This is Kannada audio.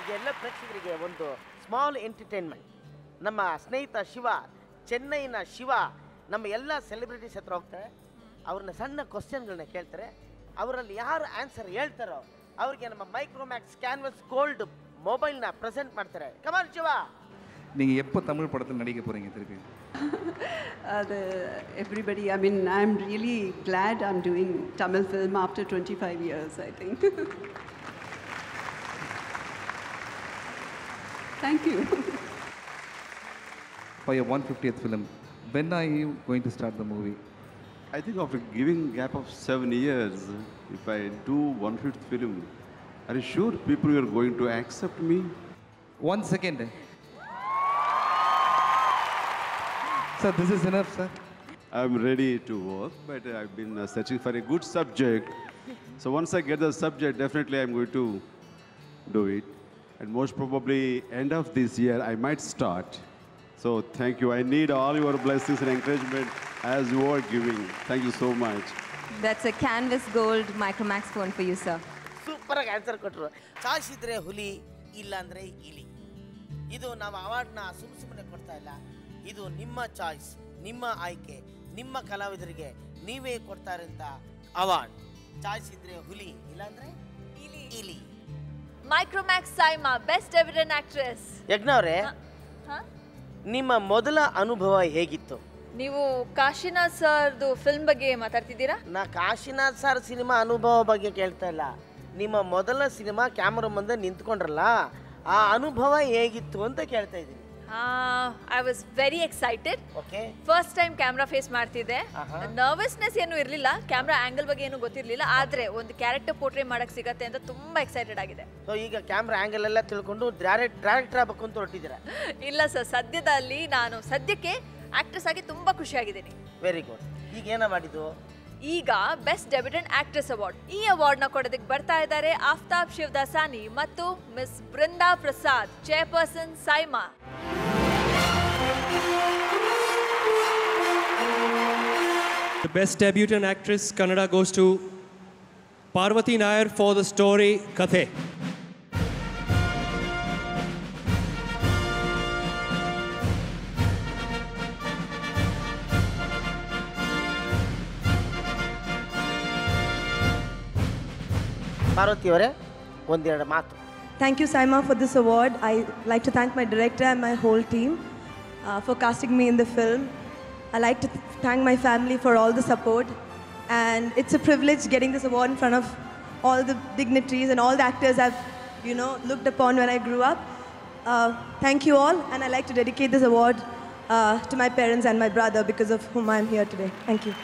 ಇದೆಲ್ಲ ಪ್ರೇಕ್ಷಕರಿಗೆ ಒಂದು ಸ್ಮಾಲ್ ಎಂಟರ್ಟೈನ್ಮೆಂಟ್. ನಮ್ಮ ಸ್ನೇಹಿತ ಶಿವ, ಚೆನ್ನೈನ ಶಿವ ನಮ್ಮ ಎಲ್ಲ ಸೆಲೆಬ್ರಿಟೀಸ್ ಹತ್ರ ಹೋಗ್ತಾರೆ, ಅವ್ರನ್ನ ಸಣ್ಣ ಕ್ವಶನ್ಗಳನ್ನ ಕೇಳ್ತಾರೆ. ಅವರಲ್ಲಿ ಯಾರು ಆನ್ಸರ್ ಹೇಳ್ತಾರೋ ಅವ್ರಿಗೆ ನಮ್ಮ ಮೈಕ್ರೋಮ್ಯಾಕ್ಸ್ ಕ್ಯಾನ್ವಸ್ ಗೋಲ್ಡ್ ಮೊಬೈಲ್ನ ಪ್ರೆಸೆಂಟ್ ಮಾಡ್ತಾರೆ. ಕಮಾನ್ ಶಿವ. நீங்கள் எப்போ தமிழ் படத்தில் நடிக்க போகிறீங்க திருப்பி? Everybody, I mean, I'm really glad I'm doing Tamil film after 25 years, I think. Thank you. For your 150th film, when are you going to start the movie? I think after giving gap of 7 years, if I do 150th film, are you sure people are going to accept me? 1 second. Sir, this is enough, sir. I'm ready to work, but I've been searching for a good subject. So once I get the subject, definitely I'm going to do it. And most probably end of this year, I might start. So thank you. I need all your blessings and encouragement as you are giving. Thank you so much. That's a Canvas Gold Micromax phone for you, sir. Super ಆಗಿ ಆನ್ಸರ್ ಕೊಟ್ಟರು. ಚಾಯ್ಸ್ ಇದ್ರೆ ಹುಲಿ, ಇಲ್ಲ ಅಂದ್ರೆ ಇಲಿ. ಇದು ನಾವು ಅವಾರ್ಡ್ನ ಸುಮ್ಮನೆ ಕೊಡ್ತಾ ಇಲ್ಲ. ಇದು ನಿಮ್ಮ ಚಾಯ್ಸ್, ನಿಮ್ಮ ಆಯ್ಕೆ, ನಿಮ್ಮ ಕಲಾವಿದರಿಗೆ ನೀವೇ ಕೊಡ್ತಾರಂತ ಅವಾರ್ಡ್. ಚಾಯ್ಸ್ ಇದ್ರೆ ಹುಲಿ, ಇಲ್ಲಾಂದ್ರೆ ಇಲಿ. Micromax SIIMA best evident actress. ಯಜ್ಞವ್ರೆ, ನಿಮ್ಮ ಮೊದಲ ಅನುಭವ ಹೇಗಿತ್ತು? ನೀವು ಕಾಶಿನಾಥ್ ಸರ್ದು ಫಿಲ್ಮ್ ಬಗ್ಗೆ ಮಾತಾಡ್ತಿದ್ದೀರಾ? ನಾ ಕಾಶಿನಾಥ್ ಸರ್ ಸಿನಿಮಾ ಅನುಭವ ಬಗ್ಗೆ ಕೇಳ್ತಾ ಇಲ್ಲ. ನಿಮ್ಮ ಮೊದಲ ಸಿನಿಮಾ ಕ್ಯಾಮ್ರಾ ಮುಂದೆ ನಿಂತ್ಕೊಂಡ್ರಲ್ಲ, ಆ ಅನುಭವ ಹೇಗಿತ್ತು ಅಂತ ಕೇಳ್ತಾ ಇದ್ದೀನಿ. I was very excited. First time camera face ಮಾಡ್ತಿದ್ದೆ. ನರ್ವಸ್ನೆಸ್ ಏನು ಇರಲಿಲ್ಲ, ಕ್ಯಾಮ್ರಾ ಆಂಗಲ್ ಬಗ್ಗೆ ಏನು ಗೊತ್ತಿರಲಿಲ್ಲ. ಆದರೆ ಒಂದು ಕ್ಯಾರೆಕ್ಟರ್ ಪೋರ್ಟ್ರೇ ಮಾಡಕ್ಕೆ ಸಿಗತ್ತೆ ಅಂತ ತುಂಬ ಎಕ್ಸೈಟೆಡ್ ಆಗಿದೆ. ಸೊ ಈಗ ಕ್ಯಾಮ್ರಾ ಆಂಗಲ್ ಎಲ್ಲ ತಿಳ್ಕೊಂಡು ಡೈರೆಕ್ಟರ್ ಆಗಬೇಕು ಅಂತ ಹೊರಟಿದ್ದೀರಾ? ಇಲ್ಲ ಸರ್, ಸದ್ಯದಲ್ಲಿ ನಾನು ಸದ್ಯಕ್ಕೆ ಆಕ್ಟ್ರೆಸ್ ಆಗಿ ತುಂಬ ಖುಷಿಯಾಗಿದ್ದೀನಿ. Very good. ಈಗ ಏನ ಮಾಡಿದ್ದು? ಈಗ ಬೆಸ್ಟ್ ಡೆಬ್ಯೂಟೆಂಟ್ ಆಕ್ಟ್ರೆಸ್ ಅವಾರ್ಡ್, ಈ ಅವಾರ್ಡ್ನ ಕೊಡೋದಕ್ಕೆ ಬರ್ತಾ ಇದ್ದಾರೆ ಆಫ್ತಾಬ್ ಶಿವದಾಸಾನಿ ಮತ್ತು miss Brinda Prasad, chairperson SIIMA. The best debutant actress Kannada goes to Parvati Nair for the story Kathe. Parvati ಅವರೇ, ಒಂದೆರಡು ಮಾತು. Thank you, Saima, for this award. I like to thank my director and my whole team for casting me in the film. I like to thank my family for all the support. And it's a privilege getting this award in front of all the dignitaries and all the actors I've, looked upon when I grew up. Thank you all. And I like to dedicate this award to my parents and my brother, because of whom I'm here today. Thank you.